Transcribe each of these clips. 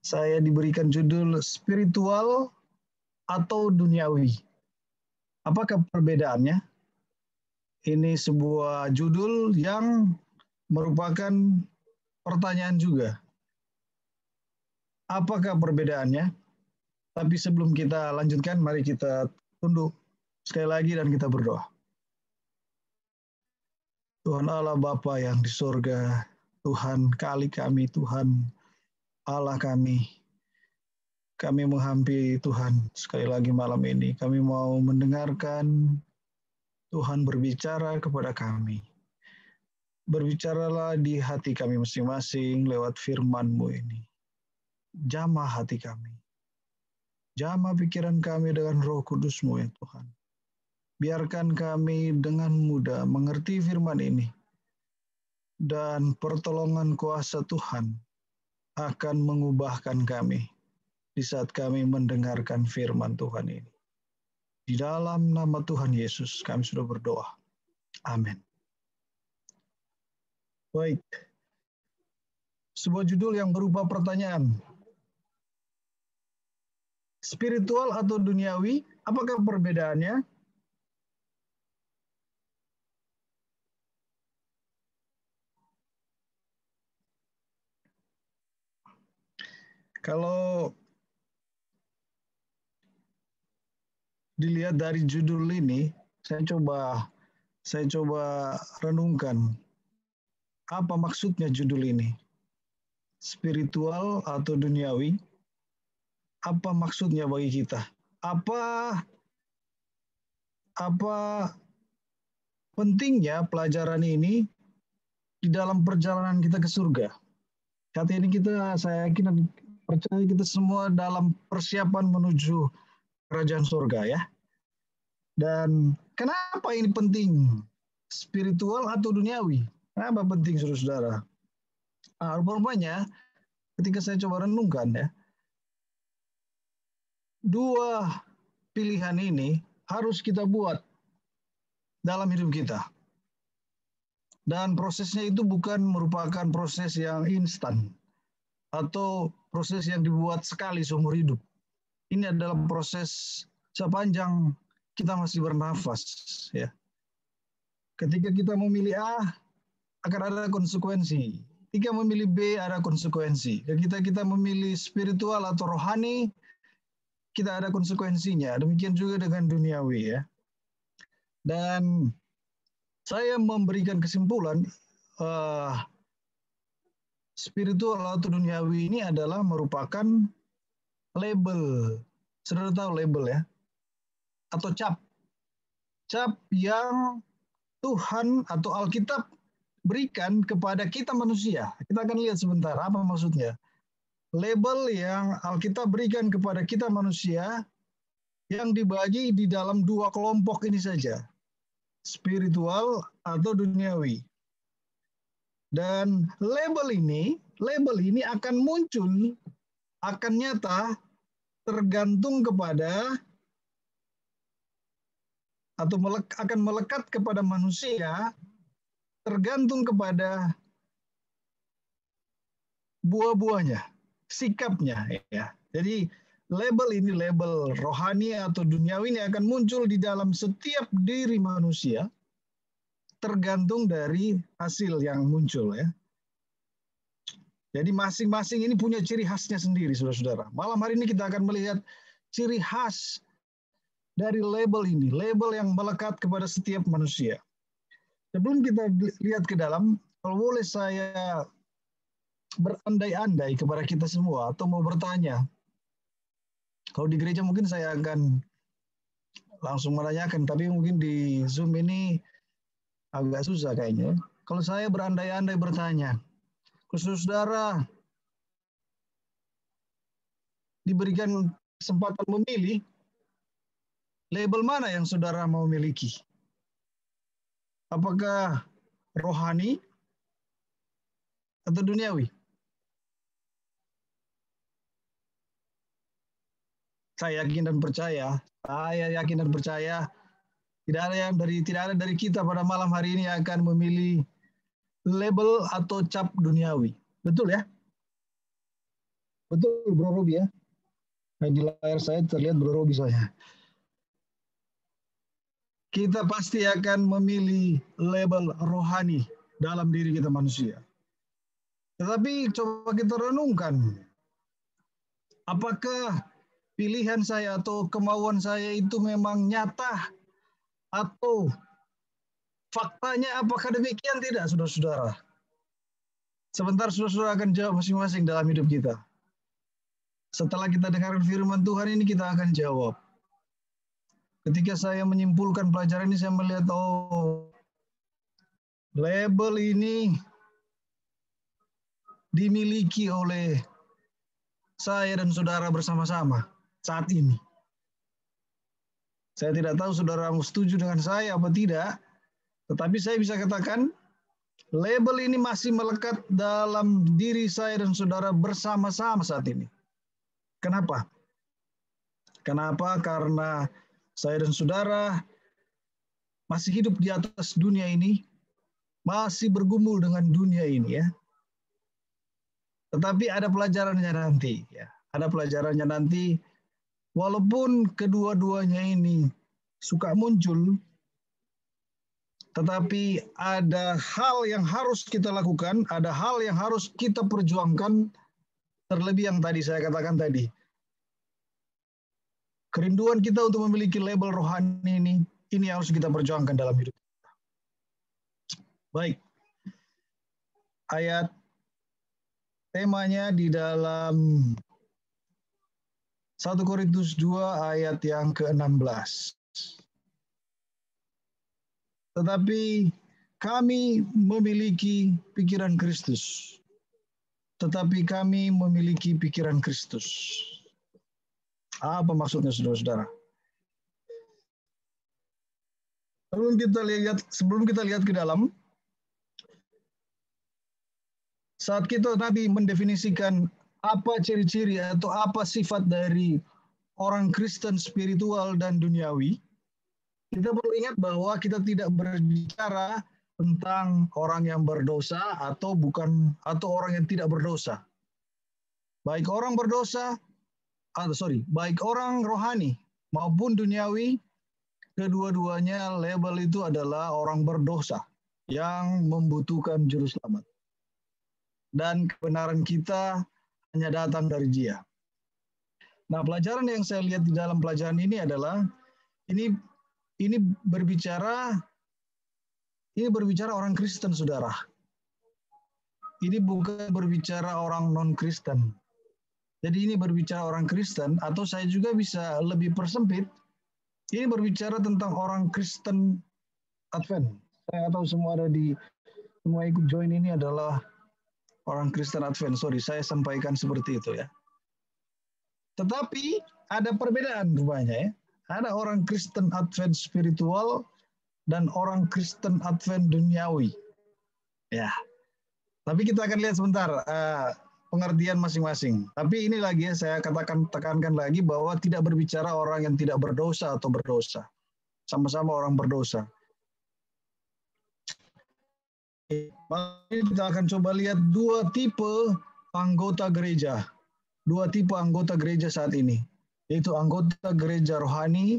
Saya diberikan judul spiritual atau duniawi. Apakah perbedaannya? Ini sebuah judul yang merupakan pertanyaan juga. Apakah perbedaannya? Tapi sebelum kita lanjutkan, mari kita tunduk sekali lagi dan kita berdoa. Tuhan Allah Bapa yang di surga, Tuhan kali kami, Tuhan Allah kami menghampiri Tuhan sekali lagi malam ini. Kami mau mendengarkan Tuhan berbicara kepada kami. Berbicaralah di hati kami masing-masing lewat firman-Mu ini. Jamah hati kami. Jamah pikiran kami dengan Roh Kudus-Mu ya Tuhan. Biarkan kami dengan mudah mengerti firman ini. Dan pertolongan kuasa Tuhan akan mengubahkan kami di saat kami mendengarkan firman Tuhan ini. Di dalam nama Tuhan Yesus kami sudah berdoa. Amin. Baik. Sebuah judul yang berupa pertanyaan. Spiritual atau duniawi, apakah perbedaannya? Kalau dilihat dari judul ini, saya coba renungkan apa maksudnya judul ini. Spiritual atau duniawi? Apa maksudnya bagi kita? Apa pentingnya pelajaran ini di dalam perjalanan kita ke surga? Saat ini saya yakin dan percaya kita semua dalam persiapan menuju kerajaan surga ya. Dan kenapa ini penting? Spiritual atau duniawi? Kenapa penting saudara-saudara? Rupanya ketika saya coba renungkan ya, dua pilihan ini harus kita buat dalam hidup kita. Dan prosesnya itu bukan merupakan proses yang instan atau proses yang dibuat sekali seumur hidup. Ini adalah proses sepanjang kita masih bernafas ya. Ketika kita memilih A akan ada konsekuensi. Ketika memilih B ada konsekuensi. Ketika kita memilih spiritual atau rohani kita ada konsekuensinya. Demikian juga dengan duniawi ya. Dan saya memberikan kesimpulan spiritual atau duniawi ini adalah merupakan label. Saudara tahu label ya? Atau cap. Cap yang Tuhan atau Alkitab berikan kepada kita manusia. Kita akan lihat sebentar apa maksudnya. Label yang Alkitab berikan kepada kita manusia yang dibagi di dalam dua kelompok ini saja. Spiritual atau duniawi. Dan label ini akan muncul, akan nyata, tergantung kepada atau akan melekat kepada manusia, tergantung kepada buah-buahnya, sikapnya. Ya. Jadi label rohani atau duniawi ini akan muncul di dalam setiap diri manusia tergantung dari hasil yang muncul ya. Jadi masing-masing ini punya ciri khasnya sendiri saudara-saudara. Malam hari ini kita akan melihat ciri khas dari label ini, label yang melekat kepada setiap manusia. Sebelum kita lihat ke dalam, kalau boleh saya berandai-andai kepada kita semua atau mau bertanya. Kalau di gereja mungkin saya akan langsung menanyakan, tapi mungkin di Zoom ini agak susah kayaknya. Kalau saya berandai-andai bertanya, saudara diberikan kesempatan memilih, label mana yang saudara mau miliki? Apakah rohani atau duniawi? Saya yakin dan percaya tidak ada dari kita pada malam hari ini akan memilih label atau cap duniawi. Betul ya? Betul, Bro Robi ya. Nah, di layar saya terlihat Bro Robi soalnya. Kita pasti akan memilih label rohani dalam diri kita manusia. Tetapi coba kita renungkan, apakah pilihan saya atau kemauan saya itu memang nyata atau faktanya apakah demikian? Tidak, saudara-saudara. Sebentar saudara-saudara akan jawab masing-masing dalam hidup kita. Setelah kita dengarkan firman Tuhan ini kita akan jawab. Ketika saya menyimpulkan pelajaran ini, saya melihat, oh, label ini dimiliki oleh saya dan saudara bersama-sama saat ini. Saya tidak tahu saudara setuju dengan saya apa tidak, tetapi saya bisa katakan label ini masih melekat dalam diri saya dan saudara bersama-sama saat ini. Kenapa? Kenapa? Karena saya dan saudara masih hidup di atas dunia ini, masih bergumul dengan dunia ini ya. Tetapi ada pelajarannya nanti ya. Ada pelajarannya nanti, walaupun kedua-duanya ini suka muncul, tetapi ada hal yang harus kita lakukan, ada hal yang harus kita perjuangkan, terlebih yang tadi saya katakan tadi. Kerinduan kita untuk memiliki label rohani ini harus kita perjuangkan dalam hidup kita. Baik. Ayat temanya di dalam 1 Korintus 2 ayat yang ke-16. Tetapi kami memiliki pikiran Kristus. Tetapi kami memiliki pikiran Kristus. Apa maksudnya saudara-saudara? Sebelum kita lihat ke dalam, saat kita tadi mendefinisikan apa ciri-ciri atau apa sifat dari orang Kristen spiritual dan duniawi, kita perlu ingat bahwa kita tidak berbicara tentang orang yang berdosa atau orang yang tidak berdosa. Baik orang berdosa, baik orang rohani maupun duniawi, kedua-duanya label itu adalah orang berdosa yang membutuhkan juru selamat. Dan kebenaran kita hanya datang dari Dia. Nah, pelajaran yang saya lihat di dalam pelajaran ini adalah ini berbicara orang Kristen, saudara. Ini bukan berbicara orang non-Kristen. Jadi ini berbicara orang Kristen, atau saya juga bisa lebih persempit, ini berbicara tentang orang Kristen Advent. Saya tahu semua ikut join ini adalah orang Kristen Advent. Sorry, saya sampaikan seperti itu ya. Tetapi ada perbedaan rupanya ya. Ada orang Kristen Advent spiritual dan orang Kristen Advent duniawi. Ya. Tapi kita akan lihat sebentar pengertian masing-masing. Tapi ini lagi ya, saya tekankan lagi bahwa tidak berbicara orang yang tidak berdosa atau berdosa. Sama-sama orang berdosa. Mari kita akan coba lihat dua tipe anggota gereja. Dua tipe anggota gereja saat ini. Yaitu anggota gereja rohani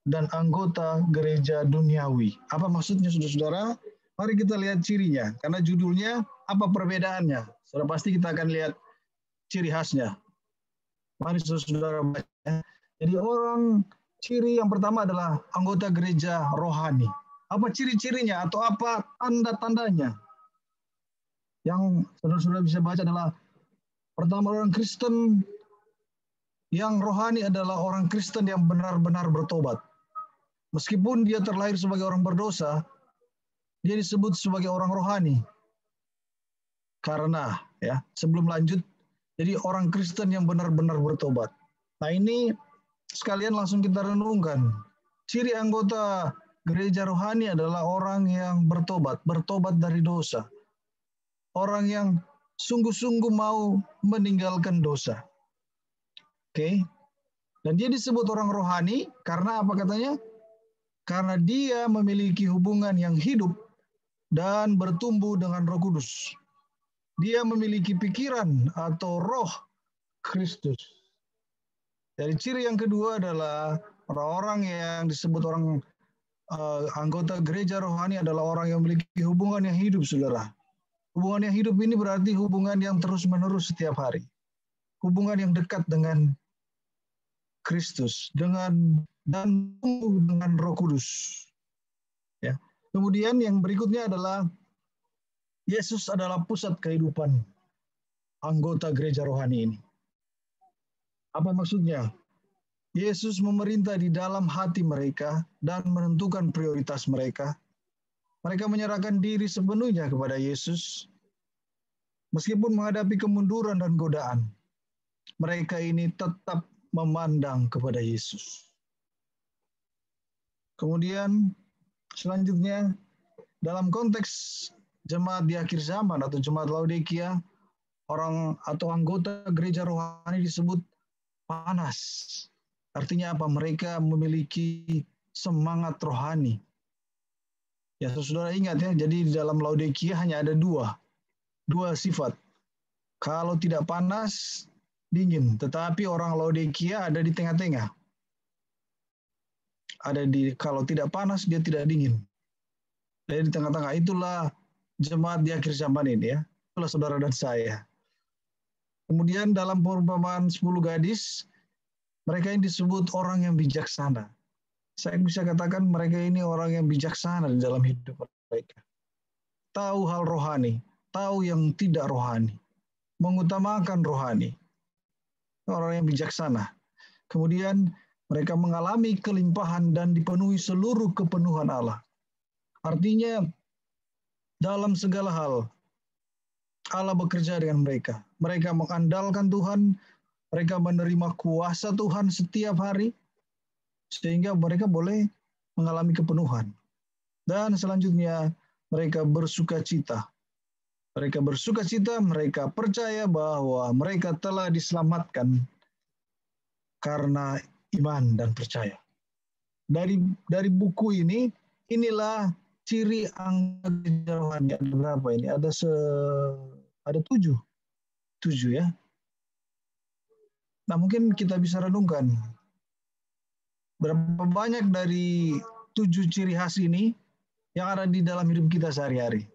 dan anggota gereja duniawi. Apa maksudnya saudara-saudara? Mari kita lihat cirinya. Karena judulnya apa perbedaannya. Sudah pasti kita akan lihat ciri khasnya. Mari saudara baca. Jadi ciri yang pertama adalah anggota gereja rohani. Apa ciri-cirinya atau apa tanda-tandanya? Yang saudara-saudara bisa baca adalah pertama, orang Kristen yang rohani adalah orang Kristen yang benar-benar bertobat. Meskipun dia terlahir sebagai orang berdosa, dia disebut sebagai orang rohani. Karena ya, sebelum lanjut, jadi orang Kristen yang benar-benar bertobat. Nah, ini sekalian langsung kita renungkan. Ciri anggota gereja rohani adalah orang yang bertobat dari dosa. Orang yang sungguh-sungguh mau meninggalkan dosa. Oke. Dan dia disebut orang rohani karena apa katanya? Karena dia memiliki hubungan yang hidup dan bertumbuh dengan Roh Kudus. Dia memiliki pikiran atau roh Kristus. Jadi ciri yang kedua adalah orang-orang yang disebut orang anggota gereja rohani adalah orang yang memiliki hubungan yang hidup, saudara. Hubungan yang hidup ini berarti hubungan yang terus-menerus setiap hari. Hubungan yang dekat dengan Kristus, dan dengan Roh Kudus. Ya. Kemudian yang berikutnya adalah Yesus adalah pusat kehidupan anggota gereja rohani ini. Apa maksudnya? Yesus memerintah di dalam hati mereka dan menentukan prioritas mereka. Mereka menyerahkan diri sepenuhnya kepada Yesus. Meskipun menghadapi kemunduran dan godaan, mereka ini tetap memandang kepada Yesus. Kemudian selanjutnya, dalam konteks jemaat di akhir zaman atau jemaat Laodikia, orang atau anggota gereja rohani disebut panas. Artinya apa? Mereka memiliki semangat rohani. Ya, saudara ingat ya, jadi di dalam Laodikia hanya ada dua sifat. Kalau tidak panas, dingin. Tetapi orang Laodikia ada di tengah-tengah. Kalau tidak panas, dia tidak dingin. Jadi di tengah-tengah, itulah jemaat di akhir zaman ini ya. Itulah saudara dan saya. Kemudian dalam perumpamaan 10 gadis, mereka ini disebut orang yang bijaksana. Saya bisa katakan mereka ini orang yang bijaksana di dalam hidup mereka. Tahu hal rohani, tahu yang tidak rohani, mengutamakan rohani. Orang yang bijaksana. Kemudian mereka mengalami kelimpahan dan dipenuhi seluruh kepenuhan Allah. Artinya dalam segala hal Allah bekerja dengan mereka. Mereka mengandalkan Tuhan, mereka menerima kuasa Tuhan setiap hari, sehingga mereka boleh mengalami kepenuhan. Dan selanjutnya mereka bersuka cita. Mereka bersuka cita, mereka percaya bahwa mereka telah diselamatkan karena iman dan percaya. Dari buku ini, inilah ciri anggota rohani. Ada berapa ini? Ada 7 ya. Nah, mungkin kita bisa renungkan berapa banyak dari 7 ciri khas ini yang ada di dalam hidup kita sehari-hari.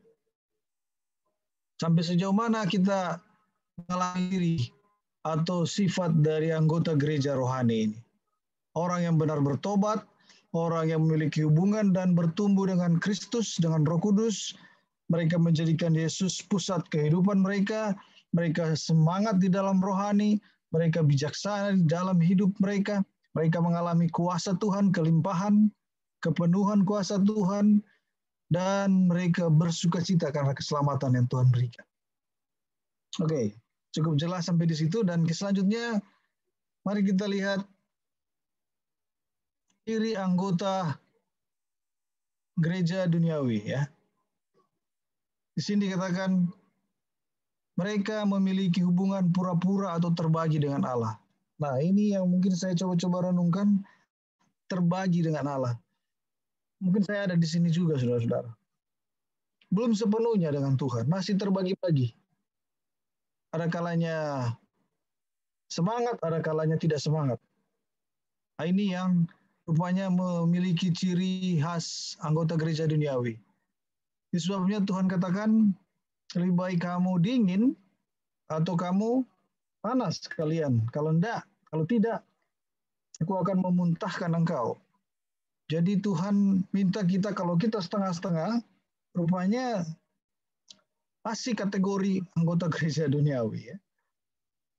Sampai sejauh mana kita mengalami diri atau sifat dari anggota gereja rohani ini. Orang yang benar bertobat, orang yang memiliki hubungan dan bertumbuh dengan Kristus, dengan Roh Kudus. Mereka menjadikan Yesus pusat kehidupan mereka. Mereka semangat di dalam rohani. Mereka bijaksana di dalam hidup mereka. Mereka mengalami kuasa Tuhan, kelimpahan, kepenuhan kuasa Tuhan. Dan mereka bersuka cita karena keselamatan yang Tuhan berikan. Oke, cukup jelas sampai di situ. Dan selanjutnya, mari kita lihat ciri anggota gereja duniawi ya. Di sini dikatakan mereka memiliki hubungan pura-pura atau terbagi dengan Allah. Nah, ini yang mungkin saya coba-coba renungkan, terbagi dengan Allah. Mungkin saya ada di sini juga, saudara-saudara. Belum sepenuhnya dengan Tuhan, masih terbagi-bagi. Ada kalanya semangat, ada kalanya tidak semangat. Nah, ini yang rupanya memiliki ciri khas anggota gereja duniawi. Sebabnya Tuhan katakan, lebih baik kamu dingin atau kamu panas kalian. Kalau tidak, aku akan memuntahkan engkau. Jadi Tuhan minta kita, kalau kita setengah-setengah, rupanya masih kategori anggota gereja duniawi. Ya.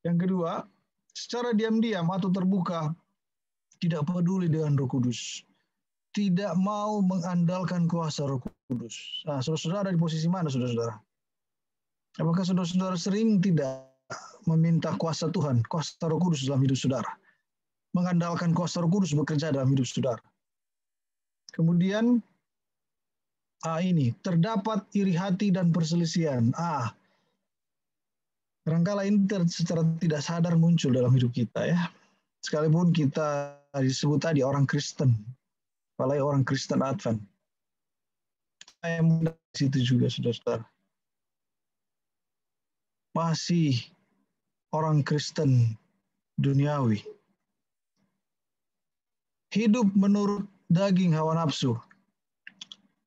Yang kedua, secara diam-diam atau terbuka, tidak peduli dengan Roh Kudus. Tidak mau mengandalkan kuasa Roh Kudus. Nah, saudara-saudara di posisi mana, saudara-saudara? Apakah saudara-saudara sering tidak meminta kuasa Tuhan, kuasa Roh Kudus dalam hidup saudara? Mengandalkan kuasa Roh Kudus bekerja dalam hidup saudara. Kemudian, ini, terdapat iri hati dan perselisihan. Barangkali ini secara tidak sadar muncul dalam hidup kita ya. Sekalipun kita disebut tadi orang Kristen, apalagi orang Kristen Advent. Saya mudah di situ juga, saudara-saudara. Masih orang Kristen duniawi. Hidup menurut daging hawa nafsu.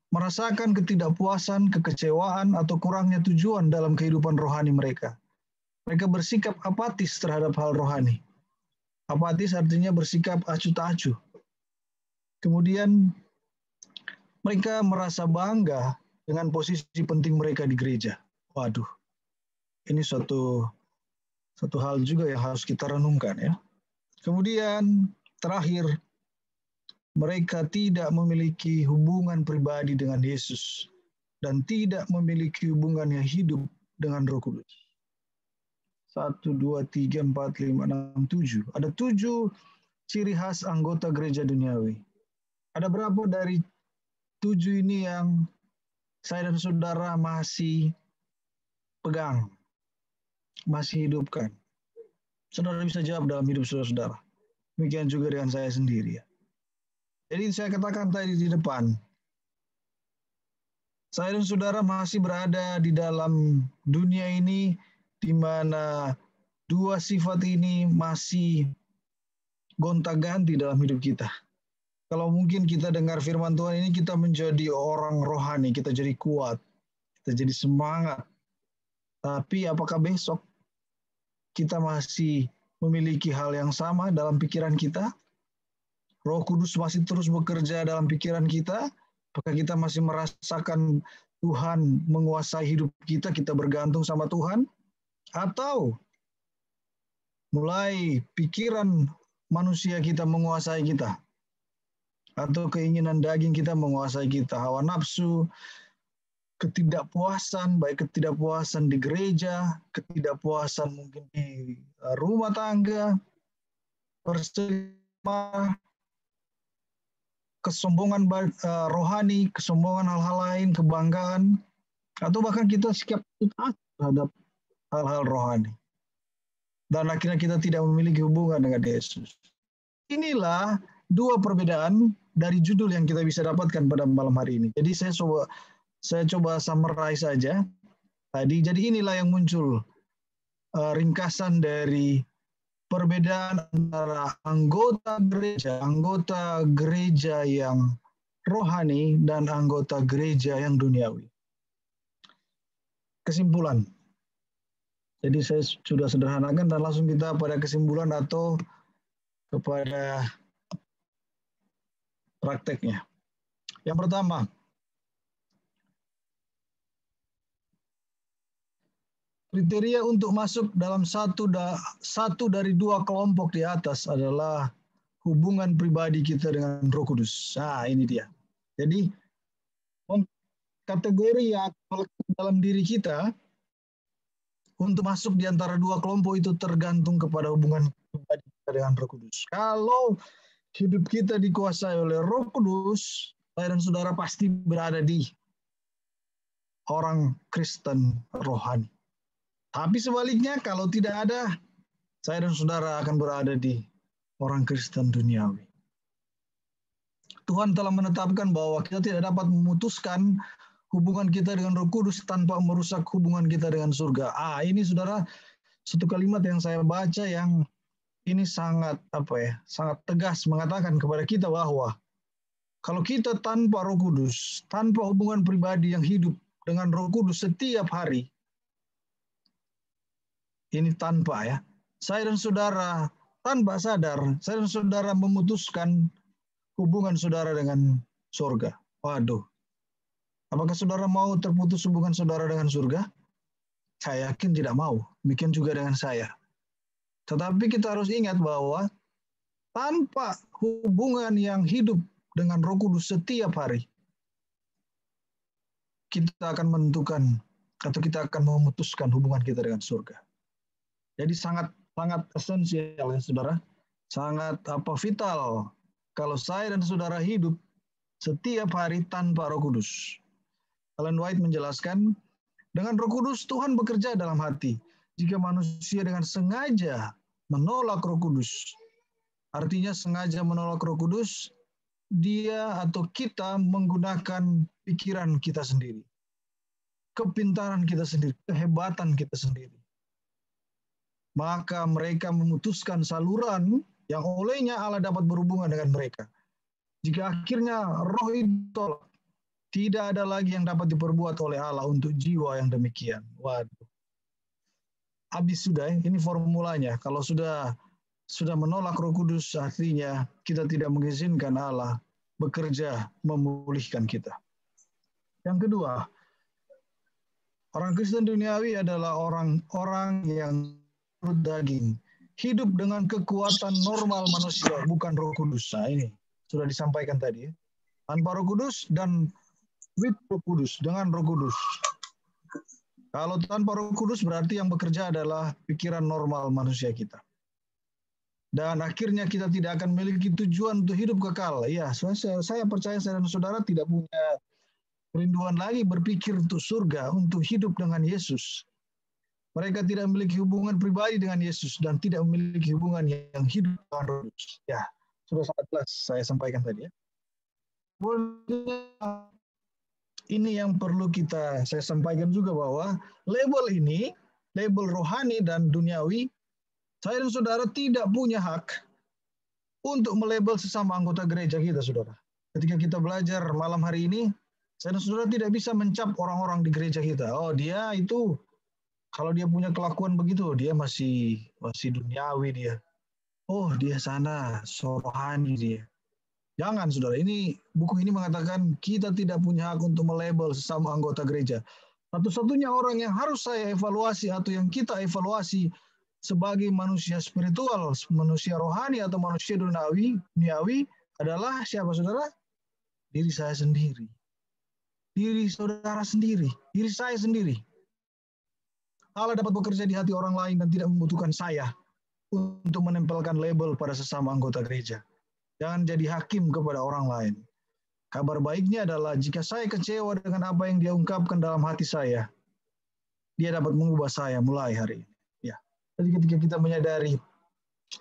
Merasakan ketidakpuasan, kekecewaan, atau kurangnya tujuan dalam kehidupan rohani mereka. Mereka bersikap apatis terhadap hal rohani. Apatis artinya bersikap acuh tak acuh. Kemudian mereka merasa bangga dengan posisi penting mereka di gereja. Waduh, ini suatu hal juga yang harus kita renungkan ya. Kemudian terakhir, mereka tidak memiliki hubungan pribadi dengan Yesus dan tidak memiliki hubungan yang hidup dengan Roh Kudus. 1, 2, 3, 4, 5, 6, 7. Ada 7 ciri khas anggota gereja duniawi. Ada berapa dari 7 ini yang saya dan saudara masih pegang, masih hidupkan? Saudara bisa jawab dalam hidup saudara-saudara. Demikian juga dengan saya sendiri ya. Jadi saya katakan tadi di depan, saya dan saudara masih berada di dalam dunia ini di mana 2 sifat ini masih gonta-ganti dalam hidup kita. Kalau mungkin kita dengar firman Tuhan ini, kita menjadi orang rohani, kita jadi kuat, kita jadi semangat. Tapi apakah besok kita masih memiliki hal yang sama dalam pikiran kita? Roh Kudus masih terus bekerja dalam pikiran kita? Apakah kita masih merasakan Tuhan menguasai hidup kita, kita bergantung sama Tuhan? Atau mulai pikiran manusia kita menguasai kita? Atau keinginan daging kita menguasai kita? Hawa nafsu, ketidakpuasan, baik ketidakpuasan di gereja, ketidakpuasan mungkin di rumah tangga, perselingkuhan, kesombongan rohani, kesombongan hal-hal lain, kebanggaan, atau bahkan kita sikap terhadap hal-hal rohani. Dan akhirnya kita tidak memiliki hubungan dengan Yesus. Inilah 2 perbedaan dari judul yang kita bisa dapatkan pada malam hari ini. Jadi saya coba summarize saja tadi. Jadi inilah yang muncul ringkasan dari perbedaan antara anggota gereja yang rohani dan anggota gereja yang duniawi. Kesimpulan. Jadi saya sudah sederhanakan dan langsung kita pada kesimpulan atau kepada prakteknya. Yang pertama, kriteria untuk masuk dalam satu dari 2 kelompok di atas adalah hubungan pribadi kita dengan Roh Kudus. Nah, ini dia. Jadi, kategori yang dalam diri kita untuk masuk di antara 2 kelompok itu tergantung kepada hubungan pribadi kita dengan Roh Kudus. Kalau hidup kita dikuasai oleh Roh Kudus, saya dan saudara pasti berada di orang Kristen rohani. Tapi sebaliknya, kalau tidak ada, saya dan saudara akan berada di orang Kristen duniawi. Tuhan telah menetapkan bahwa kita tidak dapat memutuskan hubungan kita dengan Roh Kudus tanpa merusak hubungan kita dengan surga. Ini saudara, satu kalimat yang saya baca yang ini sangat tegas mengatakan kepada kita bahwa kalau kita tanpa Roh Kudus, tanpa hubungan pribadi yang hidup dengan Roh Kudus setiap hari, ini tanpa saya dan saudara tanpa sadar, saya dan saudara memutuskan hubungan saudara dengan surga. Waduh, apakah saudara mau terputus hubungan saudara dengan surga? Saya yakin tidak mau. Demikian juga dengan saya. Tetapi kita harus ingat bahwa tanpa hubungan yang hidup dengan Roh Kudus setiap hari, kita akan menentukan atau kita akan memutuskan hubungan kita dengan surga. Jadi sangat esensial ya saudara, sangat vital kalau saya dan saudara hidup setiap hari tanpa Roh Kudus. Ellen White menjelaskan, dengan Roh Kudus Tuhan bekerja dalam hati. Jika manusia dengan sengaja menolak Roh Kudus, artinya sengaja menolak Roh Kudus, dia atau kita menggunakan pikiran kita sendiri, kepintaran kita sendiri, kehebatan kita sendiri. maka mereka memutuskan saluran yang olehnya Allah dapat berhubungan dengan mereka. Jika akhirnya roh itu tolak, tidak ada lagi yang dapat diperbuat oleh Allah untuk jiwa yang demikian. Waduh. Habis sudah, ini formulanya. Kalau sudah menolak Roh Kudus, artinya kita tidak mengizinkan Allah bekerja memulihkan kita. Yang kedua, orang Kristen duniawi adalah orang-orang yang menurut daging, hidup dengan kekuatan normal manusia, bukan Roh Kudus. Nah, ini sudah disampaikan tadi. Tanpa Roh Kudus dan with Roh Kudus, dengan Roh Kudus. Kalau tanpa Roh Kudus berarti yang bekerja adalah pikiran normal manusia kita. Dan akhirnya kita tidak akan memiliki tujuan untuk hidup kekal. Ya, saya percaya saya dan saudara tidak punya kerinduan lagi berpikir untuk surga, untuk hidup dengan Yesus. Mereka tidak memiliki hubungan pribadi dengan Yesus dan tidak memiliki hubungan yang hidup dengan Roh Kudus. Ya, sudah sangat jelas saya sampaikan tadi ya. Ini yang perlu saya sampaikan juga bahwa label ini, label rohani dan duniawi, saya dan saudara tidak punya hak untuk melabel sesama anggota gereja kita, saudara. Ketika kita belajar malam hari ini, saya dan saudara tidak bisa mencap orang-orang di gereja kita. Oh, dia itu, kalau dia punya kelakuan begitu, dia masih duniawi dia. Oh, dia sana, rohani dia. Jangan, saudara. Buku ini mengatakan kita tidak punya hak untuk melabel sesama anggota gereja. Satu-satunya orang yang harus saya evaluasi atau yang kita evaluasi sebagai manusia spiritual, manusia rohani atau manusia duniawi adalah siapa, saudara? Diri saya sendiri. Diri saudara sendiri. Diri saya sendiri. Allah dapat bekerja di hati orang lain dan tidak membutuhkan saya untuk menempelkan label pada sesama anggota gereja. Jangan jadi hakim kepada orang lain. Kabar baiknya adalah jika saya kecewa dengan apa yang dia ungkapkan dalam hati saya, dia dapat mengubah saya mulai hari ini. Ya. Jadi ketika kita menyadari,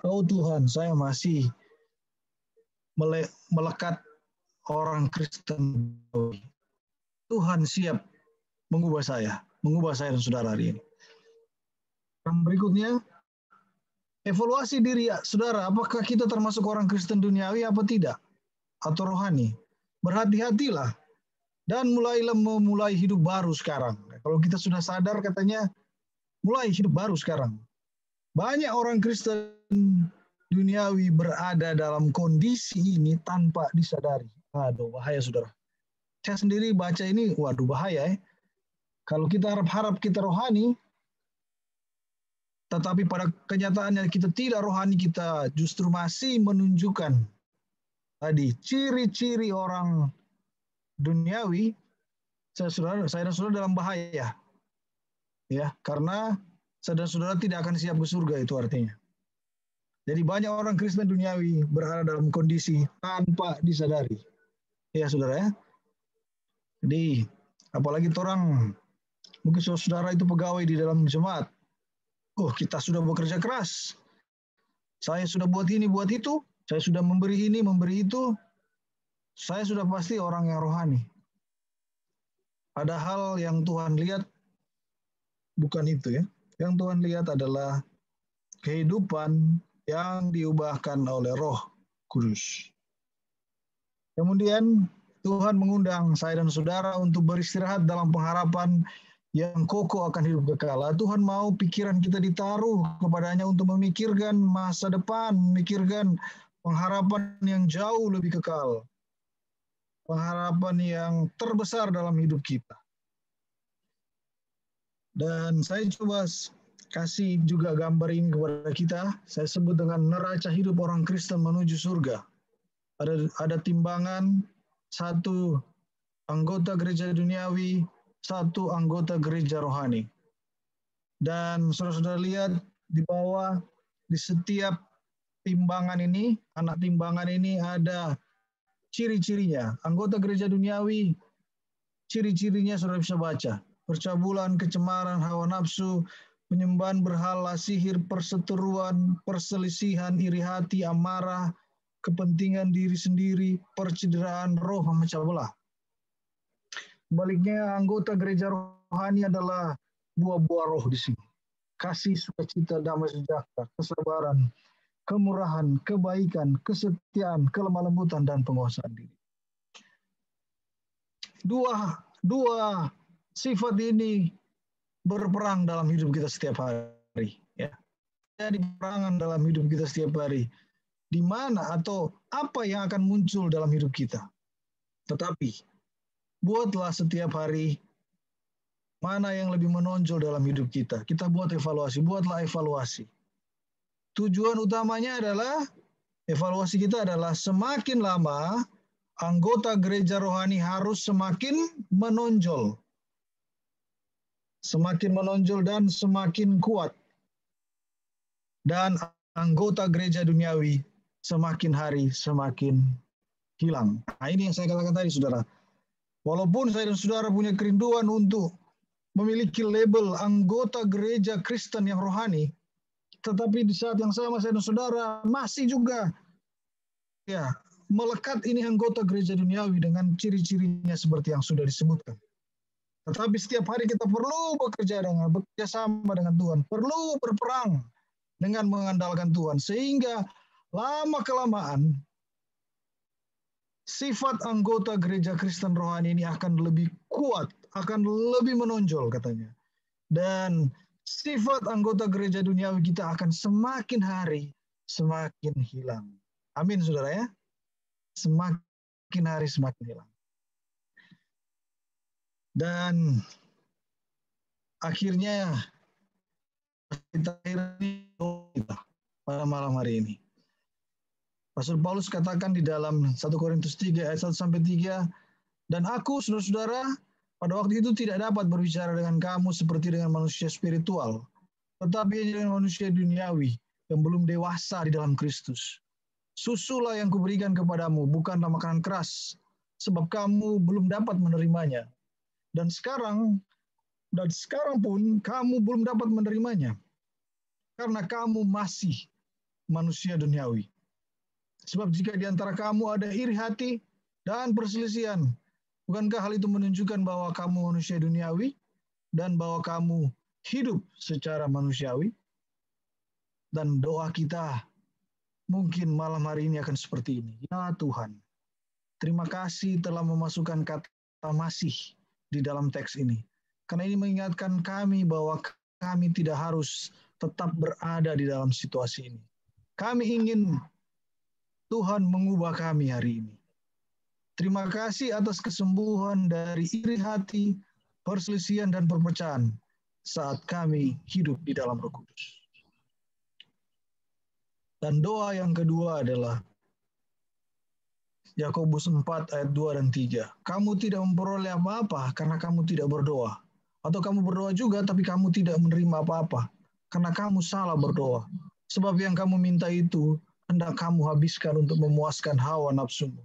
oh Tuhan, saya masih melekat orang Kristen. Tuhan siap mengubah saya dan saudara hari ini. Yang berikutnya, evaluasi diri saudara, apakah kita termasuk orang Kristen duniawi apa tidak? Atau rohani? Berhati-hatilah dan mulai hidup baru sekarang. Kalau kita sudah sadar katanya, mulai hidup baru sekarang. Banyak orang Kristen duniawi berada dalam kondisi ini tanpa disadari. Aduh, bahaya saudara. Saya sendiri baca ini, waduh bahaya ya. Kalau kita harap kita rohani, tetapi pada kenyataannya kita tidak rohani, kita justru masih menunjukkan tadi ciri-ciri orang duniawi, saya dan saudara dalam bahaya. Ya, karena saya dan saudara tidak akan siap ke surga, itu artinya. Jadi banyak orang Kristen duniawi berada dalam kondisi tanpa disadari. Ya, saudara ya. Jadi, apalagi orang, mungkin saudara itu pegawai di dalam jemaat. Oh, kita sudah bekerja keras. Saya sudah buat ini, buat itu. Saya sudah memberi ini, memberi itu. Saya sudah pasti orang yang rohani. Padahal yang Tuhan lihat bukan itu ya. Yang Tuhan lihat adalah kehidupan yang diubahkan oleh Roh Kudus. Kemudian Tuhan mengundang saya dan saudara untuk beristirahat dalam pengharapan yang kokoh akan hidup kekal. Tuhan mau pikiran kita ditaruh kepadanya untuk memikirkan masa depan, memikirkan pengharapan yang jauh lebih kekal. Pengharapan yang terbesar dalam hidup kita. Dan saya coba kasih juga gambar ini kepada kita. Saya sebut dengan neraca hidup orang Kristen menuju surga. Ada timbangan, satu anggota gereja duniawi, satu anggota gereja rohani. Dan saudara-saudara lihat di bawah, di setiap timbangan ini, anak timbangan ini ada ciri-cirinya. Anggota gereja duniawi, ciri-cirinya saudara bisa baca. Percabulan, kecemaran, hawa nafsu, penyembahan berhala, sihir, perseteruan, perselisihan, iri hati, amarah, kepentingan diri sendiri, percederaan, roh memecah belah. Sebaliknya anggota gereja rohani adalah buah-buah roh di sini. kasih, sukacita, damai sejahtera, kesabaran, kemurahan, kebaikan, kesetiaan, kelemah lembutan, dan penguasaan diri. Dua sifat ini berperang dalam hidup kita setiap hari. Ya. Jadi perangan dalam hidup kita setiap hari. Di mana atau apa yang akan muncul dalam hidup kita. Tetapi, buatlah setiap hari mana yang lebih menonjol dalam hidup kita. Kita buat evaluasi, buatlah evaluasi. Tujuan utamanya adalah, evaluasi kita adalah semakin lama anggota gereja rohani harus semakin menonjol. Semakin menonjol dan semakin kuat. Dan anggota gereja duniawi semakin hari semakin hilang. Nah, ini yang saya katakan tadi, saudara. Walaupun saya dan saudara punya kerinduan untuk memiliki label anggota gereja Kristen yang rohani, tetapi di saat yang sama saya dan saudara masih juga ya melekat ini anggota gereja duniawi dengan ciri-cirinya seperti yang sudah disebutkan. Tetapi setiap hari kita perlu bekerja sama dengan Tuhan, perlu berperang dengan mengandalkan Tuhan, sehingga lama-kelamaan sifat anggota gereja Kristen rohani ini akan lebih kuat, akan lebih menonjol katanya. Dan sifat anggota gereja duniawi kita akan semakin hari semakin hilang. Amin, saudara ya. Semakin hari semakin hilang. Dan akhirnya kita pada malam hari ini. Rasul Paulus katakan di dalam 1 Korintus 3 ayat 1-3, dan aku, saudara-saudara, pada waktu itu tidak dapat berbicara dengan kamu seperti dengan manusia spiritual, tetapi dengan manusia duniawi yang belum dewasa di dalam Kristus. Susulah yang kuberikan kepadamu, bukanlah makanan keras, sebab kamu belum dapat menerimanya. Dan sekarang pun kamu belum dapat menerimanya, karena kamu masih manusia duniawi. Sebab jika di antara kamu ada iri hati dan perselisihan, bukankah hal itu menunjukkan bahwa kamu manusia duniawi dan bahwa kamu hidup secara manusiawi? Dan doa kita mungkin malam hari ini akan seperti ini. Ya Tuhan, terima kasih telah memasukkan kata masih di dalam teks ini. Karena ini mengingatkan kami bahwa kami tidak harus tetap berada di dalam situasi ini. Kami ingin Tuhan mengubah kami hari ini. Terima kasih atas kesembuhan dari iri hati, perselisihan, dan perpecahan saat kami hidup di dalam Roh Kudus. Dan doa yang kedua adalah Yakobus 4 ayat 2 dan 3. Kamu tidak memperoleh apa-apa karena kamu tidak berdoa. Atau kamu berdoa juga tapi kamu tidak menerima apa-apa karena kamu salah berdoa. Sebab yang kamu minta itu hendak kamu habiskan untuk memuaskan hawa nafsumu.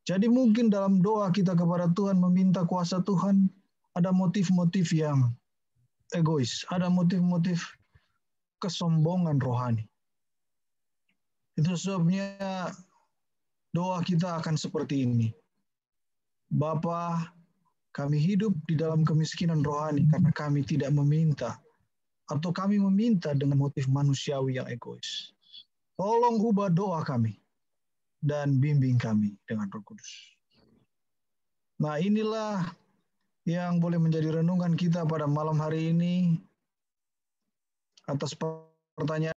Jadi mungkin dalam doa kita kepada Tuhan meminta kuasa Tuhan, ada motif-motif yang egois, ada motif-motif kesombongan rohani. Itu sebabnya doa kita akan seperti ini. Bapa, kami hidup di dalam kemiskinan rohani karena kami tidak meminta, atau kami meminta dengan motif manusiawi yang egois. Tolong ubah doa kami dan bimbing kami dengan Roh Kudus. Nah, inilah yang boleh menjadi renungan kita pada malam hari ini atas pertanyaan